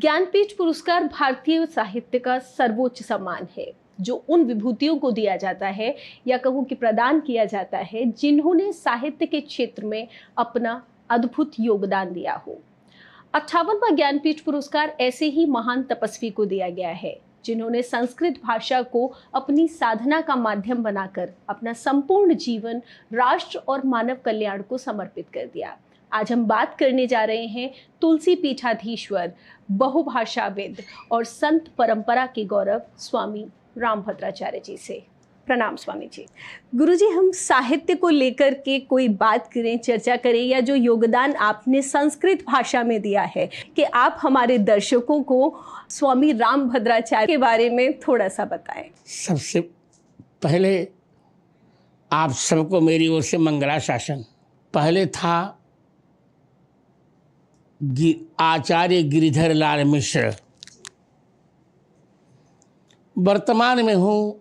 ज्ञानपीठ पुरस्कार भारतीय साहित्य का सर्वोच्च सम्मान है, जो उन विभूतियों को दिया जाता है या कहूँ कि प्रदान किया जाता है जिन्होंने साहित्य के क्षेत्र में अपना अद्भुत योगदान दिया हो। 58वां ज्ञानपीठ पुरस्कार ऐसे ही महान तपस्वी को दिया गया है जिन्होंने संस्कृत भाषा को अपनी साधना का माध्यम बनाकर अपना संपूर्ण जीवन राष्ट्र और मानव कल्याण को समर्पित कर दिया। आज हम बात करने जा रहे हैं तुलसी पीठाधीश्वर, बहुभाषाविद और संत परंपरा के गौरव स्वामी रामभद्राचार्य जी से। प्रणाम स्वामी जी। गुरुजी, हम साहित्य को लेकर के कोई बात करें, चर्चा करें, या जो योगदान आपने संस्कृत भाषा में दिया है, कि आप हमारे दर्शकों को स्वामी रामभद्राचार्य के बारे में थोड़ा सा बताएं। सबसे पहले आप सबको मेरी ओर से मंगलाशासन। पहले था आचार्य गिरिधर लाल मिश्र, वर्तमान में हूँ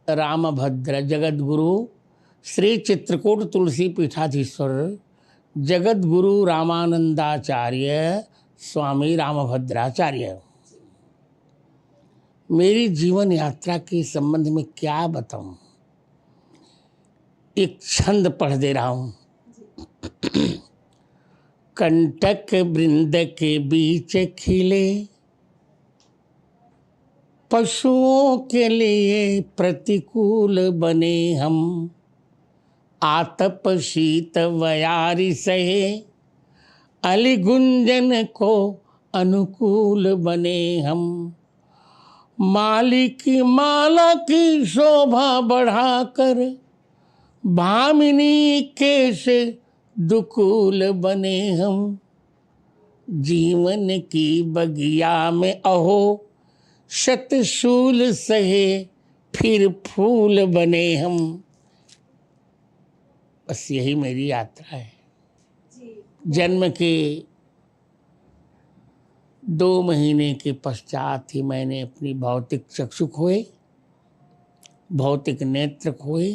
रामभद्र जगत गुरु श्री चित्रकूट तुलसी पीठाधीश्वर जगत गुरु रामानंदाचार्य स्वामी रामभद्राचार्य। मेरी जीवन यात्रा के संबंध में क्या बताऊं, एक छंद पढ़ दे रहा हूं। कंटक वृंद के बीच खिले पशुओं के लिए प्रतिकूल बने हम, आतप शीत वयारी सहे अली गुंजन को अनुकूल बने हम। माली की माला की शोभा बढ़ाकर भामिनी के से दुकूल बने हम। जीवन की बगिया में अहो शतशूल सहे फिर फूल बने हम। बस यही मेरी यात्रा है। जन्म के 2 महीने के पश्चात ही मैंने अपनी भौतिक चक्षु खोए, भौतिक नेत्र खोए,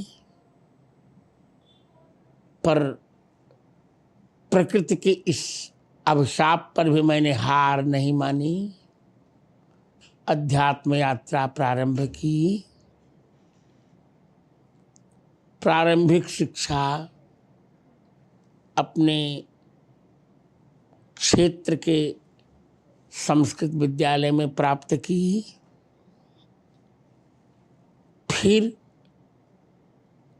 पर प्रकृति के इस अभिशाप पर भी मैंने हार नहीं मानी। अध्यात्म यात्रा प्रारंभ की। प्रारंभिक शिक्षा अपने क्षेत्र के संस्कृत विद्यालय में प्राप्त की। फिर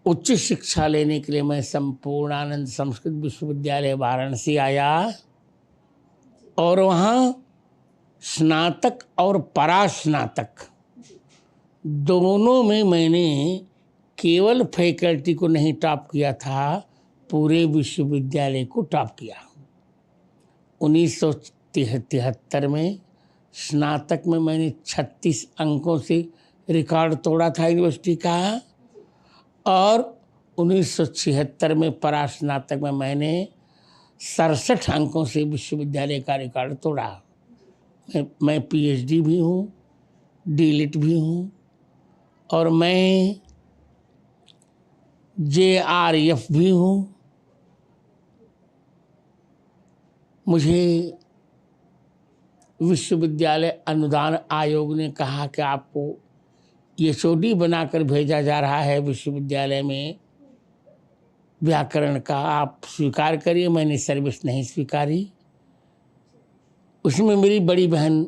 उच्च शिक्षा लेने के लिए मैं संपूर्णानंद संस्कृत विश्वविद्यालय वाराणसी आया और वहाँ स्नातक और परास्नातक दोनों में मैंने केवल फैकल्टी को नहीं टॉप किया था, पूरे विश्वविद्यालय को टॉप किया। 1973 में स्नातक में मैंने 36 अंकों से रिकॉर्ड तोड़ा था यूनिवर्सिटी का, और 1976 में परास्नातक में मैंने 67 अंकों से विश्वविद्यालय का रिकॉर्ड तोड़ा। मैं पीएचडी भी हूँ, डीलिट भी हूँ, और मैं जेआरएफ भी हूँ। मुझे विश्वविद्यालय अनुदान आयोग ने कहा कि आपको एचओडी बनाकर भेजा जा रहा है विश्वविद्यालय में व्याकरण का, आप स्वीकार करिए। मैंने सर्विस नहीं स्वीकारी। उसमें मेरी बड़ी बहन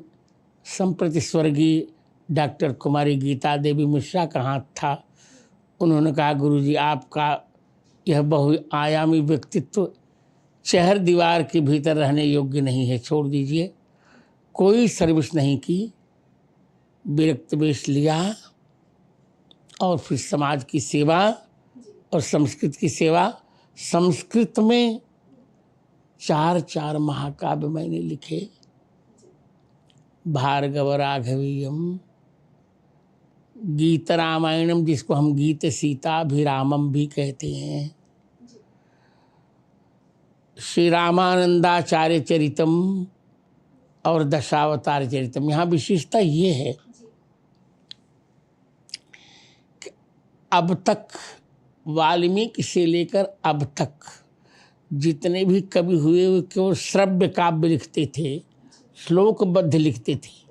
संप्रति स्वर्गीय डॉक्टर कुमारी गीता देवी मिश्रा का हाथ था। उन्होंने कहा, गुरुजी आपका यह बहुआयामी व्यक्तित्व शहर दीवार के भीतर रहने योग्य नहीं है, छोड़ दीजिए। कोई सर्विस नहीं की, विरक्त वेश लिया और फिर समाज की सेवा और संस्कृत की सेवा। संस्कृत में 4 महाकाव्य मैंने लिखे। भार्गव राघवीयम, गीत रामायणम, जिसको हम गीत सीताभिरामम भी कहते हैं, श्री रामानंदाचार्य चरितम और दशावतार चरितम। यहाँ विशेषता ये है कि अब तक वाल्मीकि से लेकर अब तक जितने भी कवि हुए वो केवल श्रव्य काव्य लिखते थे, श्लोकबद्ध लिखते थे।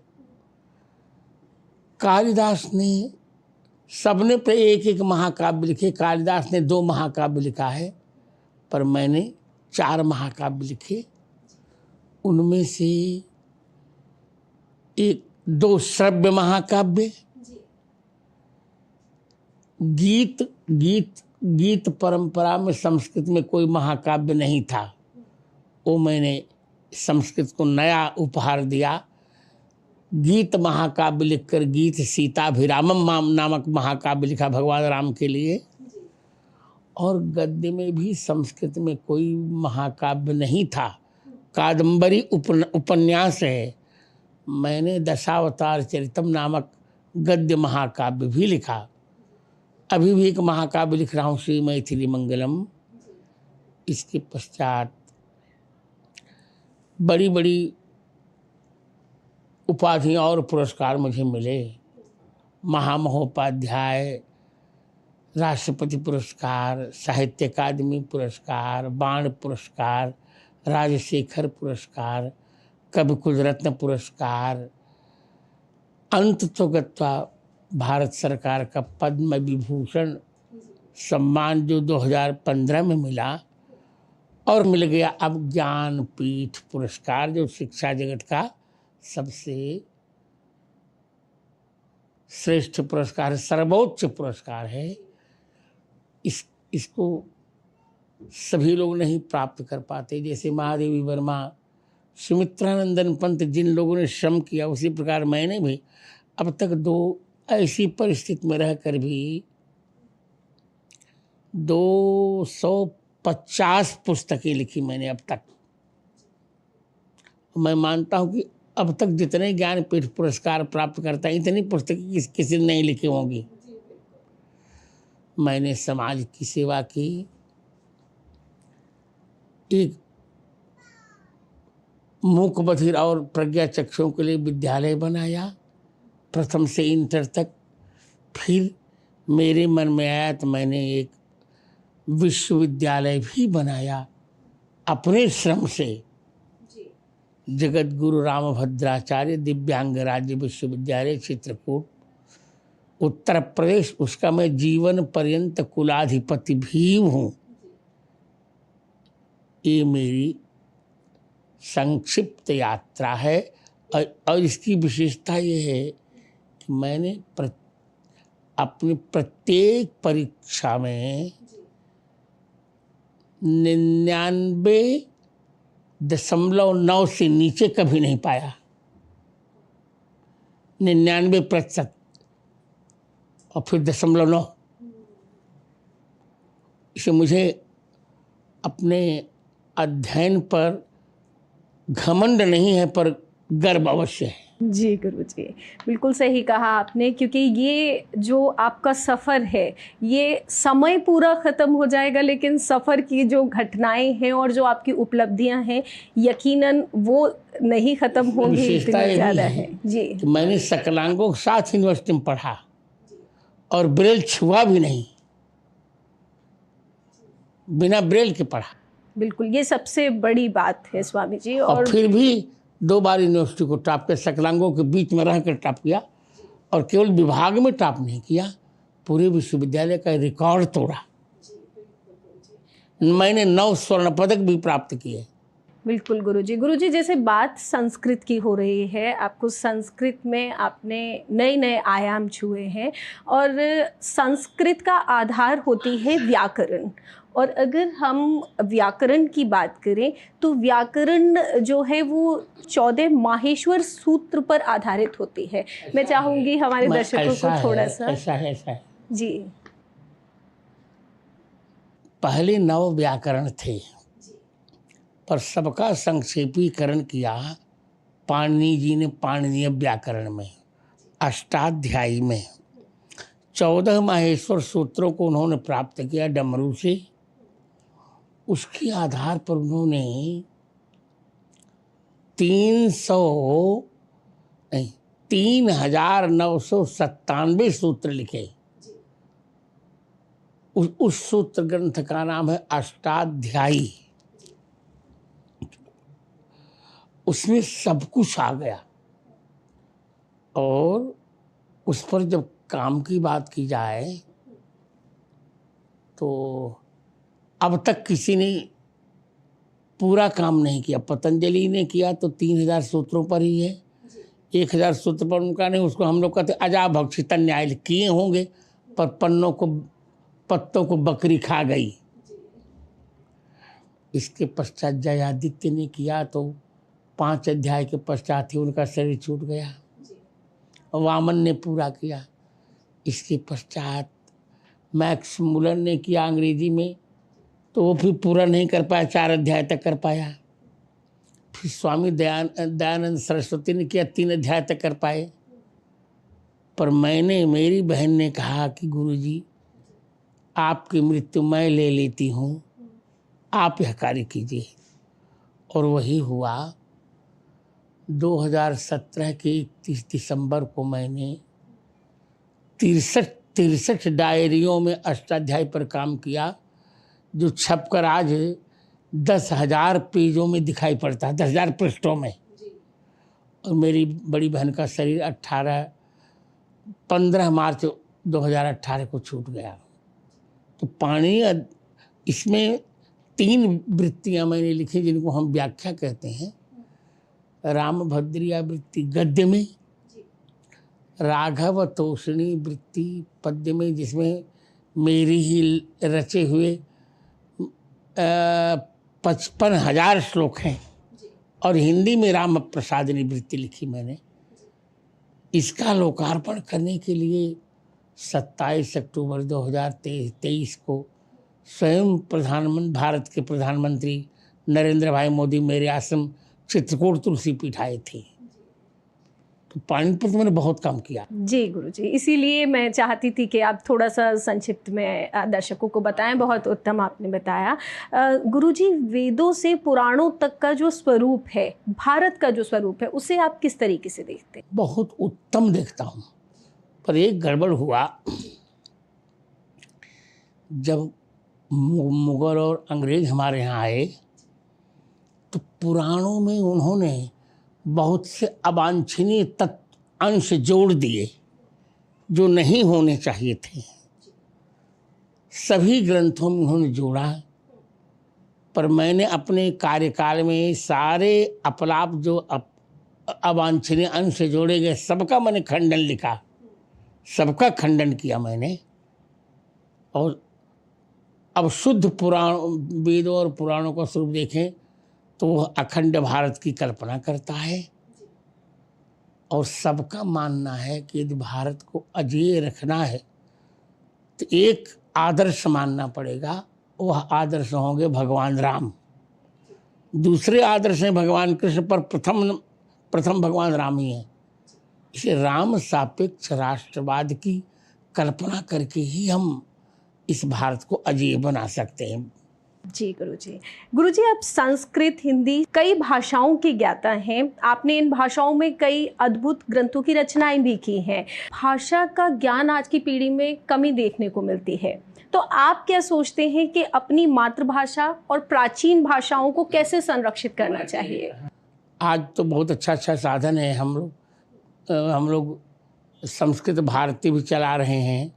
कालिदास ने, सबने पे एक एक महाकाव्य लिखे। कालिदास ने 2 महाकाव्य लिखा है, पर मैंने 4 महाकाव्य लिखे। उनमें से 2 श्रव्य महाकाव्य, गीत परंपरा में संस्कृत में कोई महाकाव्य नहीं था, वो मैंने संस्कृत को नया उपहार दिया। गीत महाकाव्य लिखकर गीत सीताभिरामम नामक महाकाव्य लिखा भगवान राम के लिए। और गद्य में भी संस्कृत में कोई महाकाव्य नहीं था, कादंबरी उपन्यास है। मैंने दशावतार चरितम नामक गद्य महाकाव्य भी लिखा। अभी भी एक महाकाव्य लिख रहा हूँ, श्री मैथिली मंगलम। इसके पश्चात बड़ी बड़ी उपाधियाँ और पुरस्कार मुझे मिले। महामहोपाध्याय, राष्ट्रपति पुरस्कार, साहित्य अकादमी पुरस्कार, बाण पुरस्कार, राजशेखर पुरस्कार, कविकुल रत्न पुरस्कार, अंत तो गत्वा भारत सरकार का पद्म विभूषण सम्मान जो 2015 में मिला, और मिल गया अब ज्ञानपीठ पुरस्कार जो शिक्षा जगत का सबसे श्रेष्ठ पुरस्कार है, सर्वोच्च पुरस्कार है। इसको सभी लोग नहीं प्राप्त कर पाते। जैसे महादेवी वर्मा, सुमित्रानंदन पंत, जिन लोगों ने श्रम किया, उसी प्रकार मैंने भी अब तक 2 ऐसी परिस्थिति में रहकर भी 250 पुस्तकें लिखी मैंने अब तक। मैं मानता हूँ कि अब तक जितने ज्ञानपीठ पुरस्कार प्राप्त करता है, इतनी पुस्तकें किसी ने नहीं लिखी होंगी। मैंने समाज की सेवा की। एक मूक बधिर और प्रज्ञा चक्षुओं के लिए विद्यालय बनाया, प्रथम से इंटर तक। फिर मेरे मन में आया तो मैंने एक विश्वविद्यालय भी बनाया अपने श्रम से। जगत गुरु रामभद्राचार्य दिव्यांग राज्य विश्वविद्यालय चित्रकूट, उत्तर प्रदेश। उसका मैं जीवन पर्यंत कुलाधिपति भी हूँ। ये मेरी संक्षिप्त यात्रा है। और इसकी विशेषता ये है कि मैंने अपनी प्रत्येक परीक्षा में 99.9 से नीचे कभी नहीं पाया। 99% और फिर 0.9। इसे मुझे अपने अध्ययन पर घमंड नहीं है, पर गर्व अवश्य है। जी गुरुजी, बिल्कुल सही कहा आपने, क्योंकि ये जो आपका सफ़र है, ये समय पूरा ख़त्म हो जाएगा, लेकिन सफ़र की जो घटनाएं हैं और जो आपकी उपलब्धियां हैं, यकीनन वो नहीं ख़त्म होंगी, इतनी ज़्यादा है। जी, तो मैंने सकलांगों के साथ यूनिवर्सिटी में पढ़ा और ब्रेल छुआ भी नहीं, बिना ब्रेल के पढ़ा। बिल्कुल, ये सबसे बड़ी बात है स्वामी जी। और फिर भी 2 बार यूनिवर्सिटी को टॉप किया, सकलांगों के बीच में रहकर टॉप किया। और केवल विभाग में टॉप नहीं किया, पूरे विश्वविद्यालय का रिकॉर्ड तोड़ा। मैंने 9 स्वर्ण पदक भी प्राप्त किए। बिल्कुल गुरुजी। गुरुजी, जैसे बात संस्कृत की हो रही है, आपको संस्कृत में आपने नए नए आयाम छुए हैं, और संस्कृत का आधार होती है व्याकरण। और अगर हम व्याकरण की बात करें तो व्याकरण जो है वो 14 माहेश्वर सूत्र पर आधारित होती है। मैं चाहूँगी हमारे दर्शकों को थोड़ा सा। ऐसा है जी। पहले 9 व्याकरण थे, पर सबका संक्षेपीकरण किया पाणिनि जी ने पाणिनीय व्याकरण में, अष्टाध्यायी में। 14 माहेश्वर सूत्रों को उन्होंने प्राप्त किया डमरू से। उसके आधार पर उन्होंने 3,997 सूत्र लिखे। उस सूत्र ग्रंथ का नाम है अष्टाध्यायी। उसमें सब कुछ आ गया। और उस पर जब काम की बात की जाए तो अब तक किसी ने पूरा काम नहीं किया। पतंजलि ने किया तो 3000 सूत्रों पर ही है, 1000 सूत्र पर उनका नहीं। उसको हम लोग कहते अजा भक्षित न्याय किए होंगे, पर पत्तों को बकरी खा गई। इसके पश्चात जयादित्य ने किया तो 5 अध्याय के पश्चात ही उनका शरीर छूट गया। वामन ने पूरा किया। इसके पश्चात मैक्स मुलर ने किया अंग्रेजी में, तो वो फिर पूरा नहीं कर पाया, 4 अध्याय तक कर पाया। फिर स्वामी दयानंद सरस्वती ने किया, 3 अध्याय तक कर पाए। पर मेरी बहन ने कहा कि गुरुजी आपकी मृत्यु मैं ले लेती हूँ, आप यह कार्य कीजिए। और वही हुआ। 2017 के 31 दिसंबर को मैंने 63 डायरियों में अष्टाध्यायी पर काम किया, जो छपकर आज 10,000 पेजों में दिखाई पड़ता है, 10,000 पृष्ठों में। और मेरी बड़ी बहन का शरीर 15 मार्च 2018 को छूट गया। तो पाणिनि इसमें 3 वृत्तियां मैंने लिखी, जिनको हम व्याख्या कहते हैं। रामभद्रिया वृत्ति गद्य में, राघव तोषणी वृत्ति पद्य में, जिसमें मेरी ही रचे हुए 55,000 श्लोक हैं। और हिंदी में राम प्रसादिनी वृत्ति लिखी मैंने। इसका लोकार्पण करने के लिए 27 अक्टूबर 2023 को स्वयं भारत के प्रधानमंत्री नरेंद्र भाई मोदी मेरे आश्रम चित्रकूट तुलसी पीठ आए थे। तो पाणिनि पर तो मैंने बहुत काम किया। जी गुरुजी, इसीलिए मैं चाहती थी कि आप थोड़ा सा संक्षिप्त में दर्शकों को बताएं। बहुत उत्तम आपने बताया। गुरुजी, वेदों से पुराणों तक का जो स्वरूप है, भारत का जो स्वरूप है, उसे आप किस तरीके से देखते हैं? बहुत उत्तम देखता हूँ, पर एक गड़बड़ हुआ। जब मुगल और अंग्रेज हमारे यहाँ आए तो पुराणों में उन्होंने बहुत से अवांछनीय अंश जोड़ दिए जो नहीं होने चाहिए थे। सभी ग्रंथों में उन्होंने जोड़ा, पर मैंने अपने कार्यकाल में सारे अपलाप जो अवांछनीय अंश जोड़े गए, सबका मैंने खंडन लिखा, सबका खंडन किया मैंने। और अब शुद्ध पुराण, वेदों और पुराणों का स्वरूप देखें तो वह अखंड भारत की कल्पना करता है। और सबका मानना है कि यदि भारत को अजेय रखना है तो एक आदर्श मानना पड़ेगा। वह आदर्श होंगे भगवान राम। दूसरे आदर्श हैं भगवान कृष्ण, पर प्रथम भगवान राम ही हैं। इसे राम सापेक्ष राष्ट्रवाद की कल्पना करके ही हम इस भारत को अजेय बना सकते हैं। जी गुरुजी। गुरुजी, आप संस्कृत, हिंदी, कई भाषाओं के ज्ञाता हैं। आपने इन भाषाओं में कई अद्भुत ग्रंथों की रचनाएं भी की हैं। भाषा का ज्ञान आज की पीढ़ी में कमी देखने को मिलती है, तो आप क्या सोचते हैं कि अपनी मातृभाषा और प्राचीन भाषाओं को कैसे संरक्षित करना चाहिए? आज तो बहुत अच्छा साधन है। हम लोग संस्कृत भारती भी चला रहे हैं।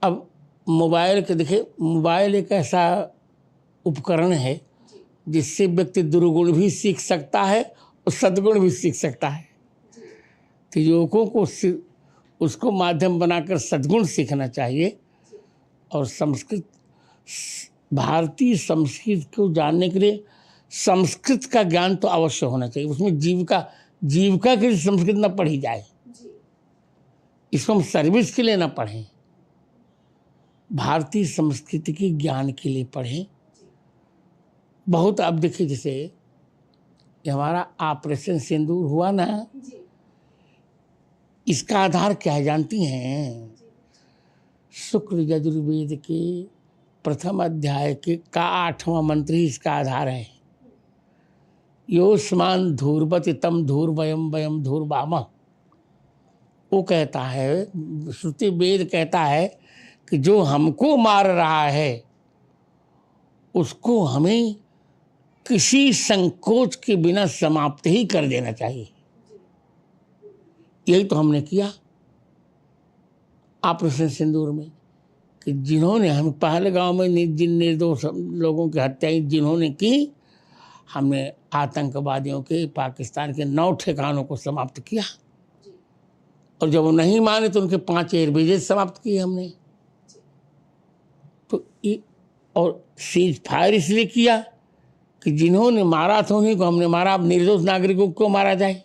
अब मोबाइल के देखिए, मोबाइल एक ऐसा उपकरण है जिससे व्यक्ति दुर्गुण भी सीख सकता है और सद्गुण भी सीख सकता है। तो युवकों को उसको माध्यम बनाकर सद्गुण सीखना चाहिए। और भारतीय संस्कृत को जानने के लिए संस्कृत का ज्ञान तो अवश्य होना चाहिए। उसमें जीविका के लिए संस्कृत न पढ़ी जाए, इसको हम सर्विस के लिए ना पढ़ें, भारतीय संस्कृति के ज्ञान के लिए पढ़ें। बहुत अब देखिए, जैसे हमारा ऑपरेशन सिंदूर हुआ ना, इसका आधार क्या है जानती हैं? शुक्ल यजुर्वेद के प्रथम अध्याय का 8वां मंत्र ही इसका आधार है। योस्मान धूर्वति तम धूर वयम वयम धूर वामः। वो कहता है, श्रुति वेद कहता है कि जो हमको मार रहा है उसको हमें किसी संकोच के बिना समाप्त ही कर देना चाहिए। यही तो हमने किया ऑपरेशन सिंदूर में, कि जिन्होंने हम पहलगांव में जिन निर्दोष लोगों की हत्याएं जिन्होंने की, हमने आतंकवादियों के पाकिस्तान के 9 ठिकानों को समाप्त किया। और जब वो नहीं माने तो उनके 5 एयरबेजेस समाप्त किए हमने। तो और सीज फायर इसलिए किया कि जिन्होंने मारा था उन्हीं को हमने मारा, अब निर्दोष नागरिकों को मारा जाए।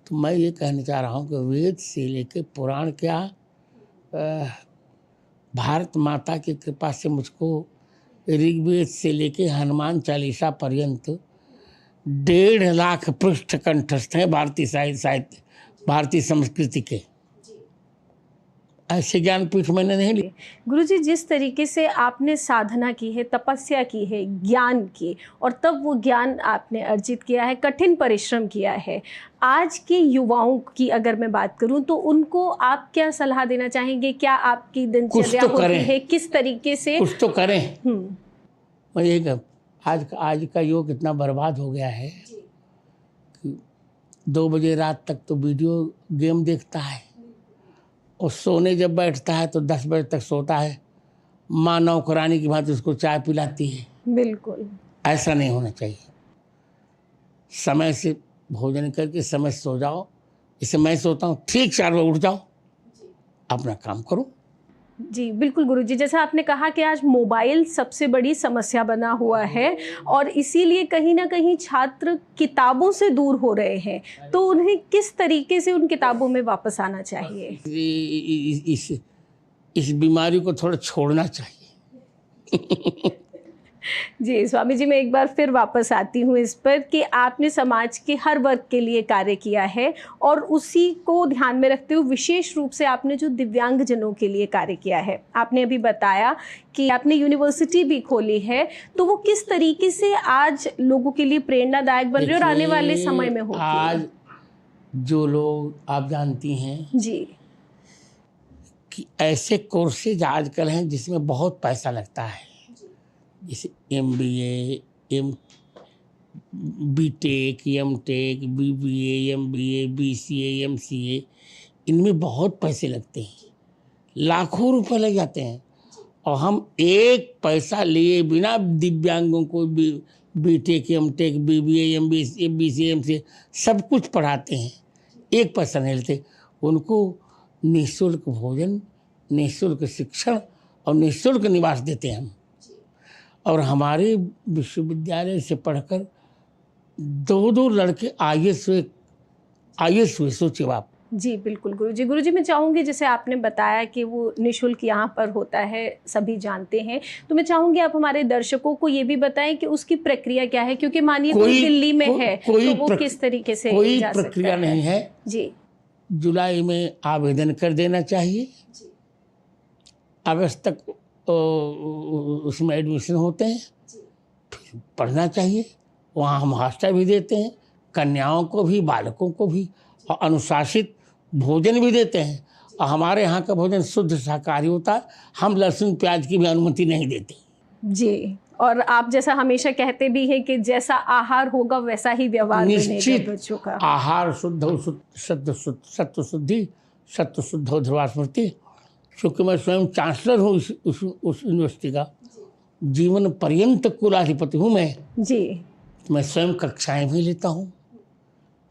तो मैं ये कहना चाह रहा हूँ कि वेद से लेके पुराण क्या, भारत माता की कृपा से मुझको ऋग्वेद से लेके हनुमान चालीसा पर्यंत 1.5 लाख पृष्ठ कंठस्थ हैं भारतीय साहित्य, भारतीय संस्कृति के। ऐसे ज्ञानपीठ मैंने नहीं ली। गुरुजी, जिस तरीके से आपने साधना की है, तपस्या की है ज्ञान की, और तब वो ज्ञान आपने अर्जित किया है, कठिन परिश्रम किया है, आज के युवाओं की अगर मैं बात करूं तो उनको आप क्या सलाह देना चाहेंगे? क्या आपकी दिनचर्या होती है, किस तरीके से कुछ तो करें। मैं ये आज का युग इतना बर्बाद हो गया है कि 2 बजे रात तक तो वीडियो गेम देखता है, और सोने जब बैठता है तो 10 बजे तक सोता है। माँ नौकरानी की भांति उसको चाय पिलाती है। बिल्कुल ऐसा नहीं होना चाहिए। समय से भोजन करके समय से सो जाओ। जैसे मैं सोता हूँ ठीक 4 बजे उठ जाओ, अपना काम करो। जी बिल्कुल गुरुजी, जैसा आपने कहा कि आज मोबाइल सबसे बड़ी समस्या बना हुआ है और इसीलिए कहीं ना कहीं छात्र किताबों से दूर हो रहे हैं, तो उन्हें किस तरीके से उन किताबों में वापस आना चाहिए? इस बीमारी को थोड़ा छोड़ना चाहिए। जी स्वामी जी, मैं एक बार फिर वापस आती हूँ इस पर कि आपने समाज के हर वर्ग के लिए कार्य किया है और उसी को ध्यान में रखते हुए विशेष रूप से आपने जो दिव्यांगजनों के लिए कार्य किया है। आपने अभी बताया कि आपने यूनिवर्सिटी भी खोली है, तो वो किस तरीके से आज लोगों के लिए प्रेरणादायक बन रही है और आने वाले समय में होगी? आज जो लोग आप जानती हैं जी कि ऐसे कोर्सेज आजकल हैं जिसमें बहुत पैसा लगता है, जैसे MBA, BTech, MTech, BBA, MBA, BCA, MCA, इनमें बहुत पैसे लगते हैं, लाखों रुपए लग जाते हैं। और हम एक पैसा लिए बिना दिव्यांगों को BTech, MTech, BBA, MBA, BCA, MCA सब कुछ पढ़ाते हैं, एक पैसा नहीं लेते। उनको निःशुल्क भोजन, निःशुल्क शिक्षण और निःशुल्क निवास देते हैं हम। और हमारे विश्वविद्यालय से पढ़कर 2 लड़के IAS हुए, सोचिए आप। जी बिल्कुल गुरुजी। गुरुजी मैं चाहूँगी, जैसे आपने बताया कि वो निःशुल्क यहाँ पर होता है, सभी जानते हैं, तो मैं चाहूँगी आप हमारे दर्शकों को ये भी बताएं कि उसकी प्रक्रिया क्या है, क्योंकि मानिए कोई दिल्ली में है तो वो किस तरीके से कोई जा सकता प्रक्रिया नहीं है। जी, जुलाई में आवेदन कर देना चाहिए, अगस्त तक उसमें एडमिशन होते हैं, फिर पढ़ना चाहिए। वहाँ हम हॉस्टल भी देते हैं, कन्याओं को भी, बालकों को भी, और अनुशासित भोजन भी देते हैं। और हमारे यहाँ का भोजन शुद्ध शाकाहारी होता है, हम लहसुन प्याज की भी अनुमति नहीं देते। जी, और आप जैसा हमेशा कहते भी हैं कि जैसा आहार होगा वैसा ही व्यवहार निश्चित बच्चों का। आहार सत्व शुद्धि, सत्व शुद्धो ध्रुवा स्मृति। क्योंकि मैं स्वयं चांसलर हूँ उस यूनिवर्सिटी का, जीवन पर्यंत कुलाधिपति हूँ मैं। जी, मैं स्वयं कक्षाएं भी लेता हूँ,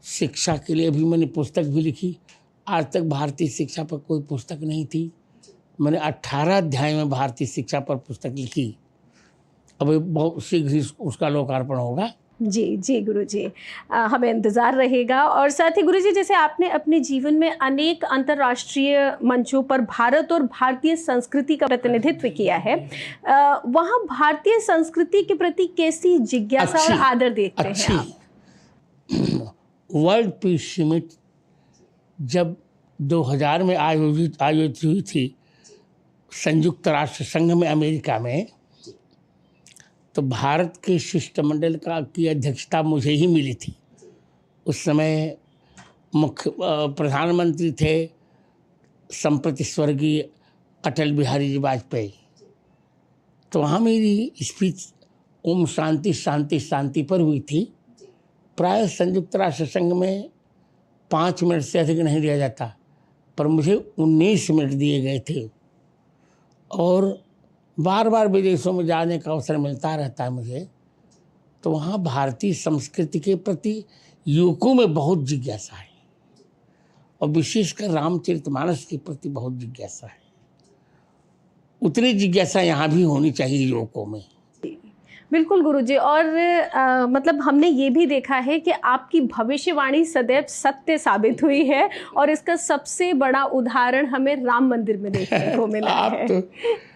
शिक्षा के लिए भी मैंने पुस्तक भी लिखी। आज तक भारतीय शिक्षा पर कोई पुस्तक नहीं थी, मैंने 18 अध्याय में भारतीय शिक्षा पर पुस्तक लिखी। अब बहुत शीघ्र ही उसका लोकार्पण होगा। जी जी गुरुजी, हमें इंतज़ार रहेगा। और साथ ही गुरुजी, जैसे आपने अपने जीवन में अनेक अंतर्राष्ट्रीय मंचों पर भारत और भारतीय संस्कृति का प्रतिनिधित्व किया है, वहाँ भारतीय संस्कृति के प्रति कैसी जिज्ञासा और आदर देखते हैं आप? वर्ल्ड पीस समिट जब 2000 में आयोजित हुई थी संयुक्त राष्ट्र संघ में, अमेरिका में, तो भारत के शिष्टमंडल की अध्यक्षता मुझे ही मिली थी। उस समय मुख्य प्रधानमंत्री थे संप्रति स्वर्गीय अटल बिहारी जी वाजपेयी। तो वहाँ मेरी स्पीच ओम शांति शांति शांति पर हुई थी। प्राय संयुक्त राष्ट्र संघ में 5 मिनट से अधिक नहीं दिया जाता, पर मुझे 19 मिनट दिए गए थे और बार बार विदेशों में जाने का अवसर मिलता रहता है मुझे। तो वहाँ भारतीय संस्कृति के प्रति युवकों में बहुत जिज्ञासा है और विशेषकर रामचरितमानस के प्रति बहुत जिज्ञासा है। उतनी जिज्ञासा यहाँ भी होनी चाहिए युवकों में। बिल्कुल गुरुजी। और मतलब हमने ये भी देखा है कि आपकी भविष्यवाणी सदैव सत्य साबित हुई है और इसका सबसे बड़ा उदाहरण हमें राम मंदिर में देखने को मिला है।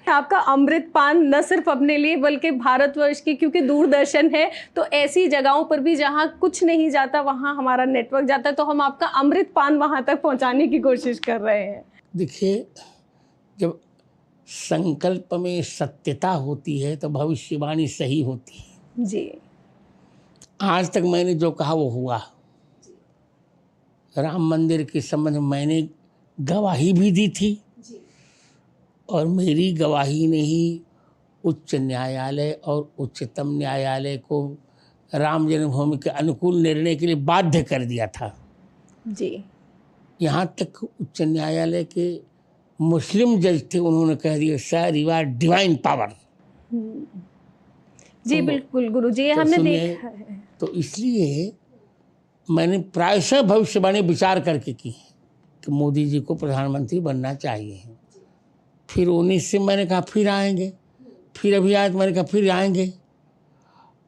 आपका अमृत पान न सिर्फ अपने लिए बल्कि भारतवर्ष की, क्योंकि दूरदर्शन है तो ऐसी जगहों पर भी जहाँ कुछ नहीं जाता वहाँ हमारा नेटवर्क जाता है, तो हम आपका अमृत पान वहाँ तक पहुँचाने की कोशिश कर रहे हैं। देखिए, जब संकल्प में सत्यता होती है तो भविष्यवाणी सही होती है जी। आज तक मैंने जो कहा वो हुआ। राम मंदिर के संबंध में मैंने गवाही भी दी थी और मेरी गवाही ने ही उच्च न्यायालय और उच्चतम न्यायालय को राम जन्मभूमि के अनुकूल निर्णय के लिए बाध्य कर दिया था जी। यहाँ तक उच्च न्यायालय के मुस्लिम जज थे, उन्होंने कह दिया sir you are divine power. जी बिल्कुल गुरुजी, ये हमने देखा है। तो इसलिए मैंने प्रायशः भविष्यवाणी विचार करके की कि मोदी जी को प्रधानमंत्री बनना चाहिए। फिर 19 से मैंने कहा फिर आएंगे, फिर अभी आज मैंने कहा फिर आएंगे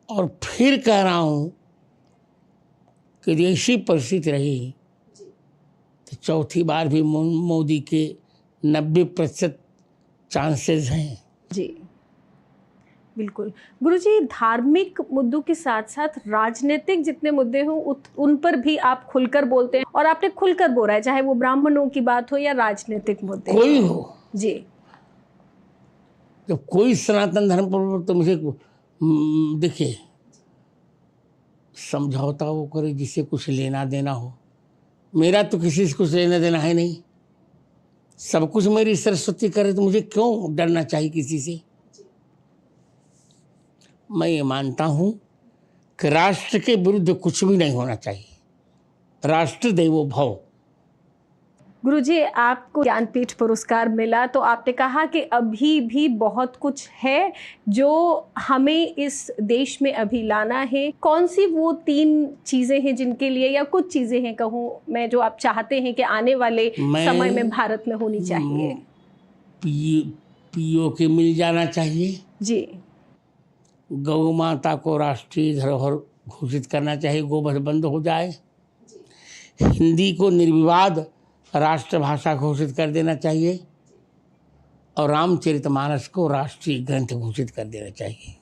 और फिर कह रहा हूँ कि ऐसी परिस्थिति रही तो चौथी बार भी मोदी के 90% चांसेस हैं। जी बिल्कुल गुरुजी, धार्मिक मुद्दों के साथ साथ राजनीतिक जितने मुद्दे हों उन पर भी आप खुलकर बोलते हैं और आपने खुलकर बोला है, चाहे वो ब्राह्मणों की बात हो या राजनीतिक मुद्दे कोई हो। जी। जब कोई सनातन धर्म पर तो मुझे देखिए समझौता वो करे जिससे कुछ लेना देना हो। मेरा तो किसी से कुछ लेना देना है नहीं, सब कुछ मेरी सरस्वती करे तो मुझे क्यों डरना चाहिए किसी से। मैं ये मानता हूँ कि राष्ट्र के विरुद्ध कुछ भी नहीं होना चाहिए। राष्ट्र देवो भव। गुरुजी, आपको ज्ञानपीठ पुरस्कार मिला तो आपने कहा कि अभी भी बहुत कुछ है जो हमें इस देश में अभी लाना है। कौन सी वो 3 चीज़ें हैं जिनके लिए, या कुछ चीज़ें हैं कहूँ मैं, जो आप चाहते हैं कि आने वाले समय में भारत में होनी चाहिए? पीओ के मिल जाना चाहिए जी। गौ माता को राष्ट्रीय धरोहर घोषित करना चाहिए, गोवध बंद हो जाए। हिंदी को निर्विवाद राष्ट्रभाषा घोषित कर देना चाहिए और रामचरितमानस को राष्ट्रीय ग्रंथ घोषित कर देना चाहिए।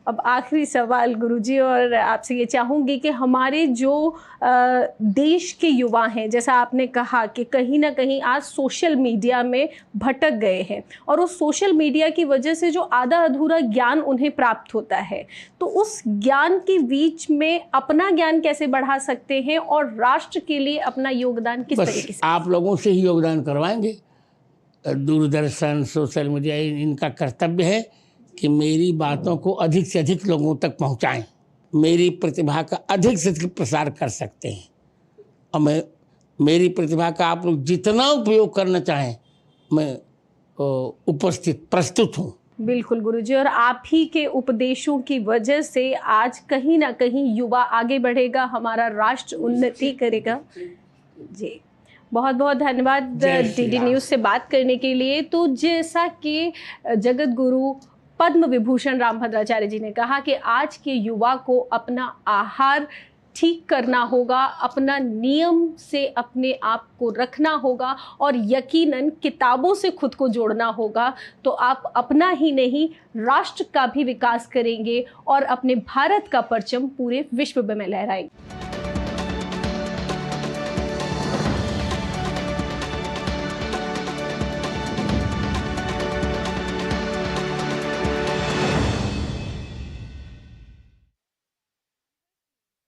अब आखिरी सवाल गुरुजी, और आपसे ये चाहूँगी कि हमारे जो देश के युवा हैं, जैसा आपने कहा कि कहीं ना कहीं आज सोशल मीडिया में भटक गए हैं और उस सोशल मीडिया की वजह से जो आधा अधूरा ज्ञान उन्हें प्राप्त होता है, तो उस ज्ञान के बीच में अपना ज्ञान कैसे बढ़ा सकते हैं और राष्ट्र के लिए अपना योगदान किस तरीके से? आप लोगों से ही योगदान करवाएंगे। दूरदर्शन, सोशल मीडिया, इनका कर्तव्य है कि मेरी बातों को अधिक से अधिक लोगों तक पहुंचाएं। मेरी प्रतिभा का अधिक से अधिक प्रसार कर सकते हैं और मेरी प्रतिभा का आप लोग जितना उपयोग करना चाहें मैं प्रस्तुत हूँ। बिल्कुल गुरुजी, और आप ही के उपदेशों की वजह से आज कहीं ना कहीं युवा आगे बढ़ेगा, हमारा राष्ट्र उन्नति करेगा। जी बहुत बहुत धन्यवाद डीडी न्यूज़ से बात करने के लिए। तो जैसा कि जगत गुरु पद्म विभूषण रामभद्राचार्य जी ने कहा कि आज के युवा को अपना आहार ठीक करना होगा, अपना नियम से अपने आप को रखना होगा और यकीनन किताबों से खुद को जोड़ना होगा, तो आप अपना ही नहीं राष्ट्र का भी विकास करेंगे और अपने भारत का परचम पूरे विश्व में लहराएंगे।